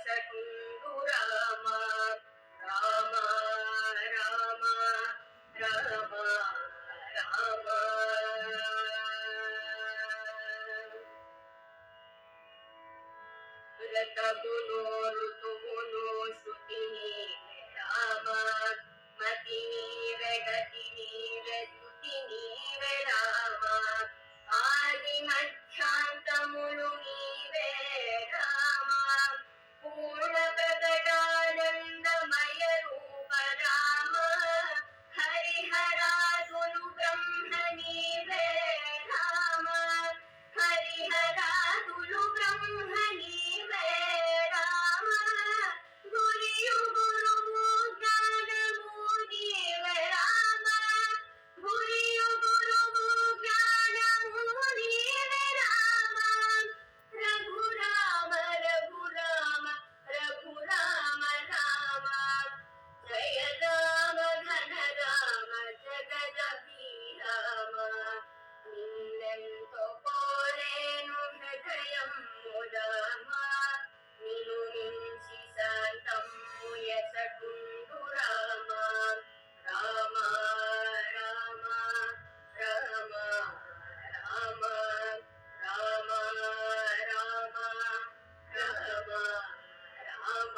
యశకుండు రామ రామ రామ రామ రామ ఋతమును ఋతువును శృతిని రామ మతి నీవే గతి నీవే స్తుతి నీవే రామ ఆది మధ్యాంతములు నీవే రామ పూర్ణ ప్రకటానందమయ రూప రామ హరిహరాదులు బ్రహ్మ నీవే రామ హరిహరాదులు బ్రహ్మ నీవే రామ గురియు గురువు జ్ఞానము నీవే రామ గురియు గురువు జ్ఞానము నీవే రామ రఘురామ రఘురామ రఘురామ రామ జయ రామ ఘన రామ జగదభిరామ నిన్నెంతో కోరేను హృదయము రామ నిను మించి శాంతము యశకుండు రామ రామ రామ రామ రామ రామ రామ రామ రామ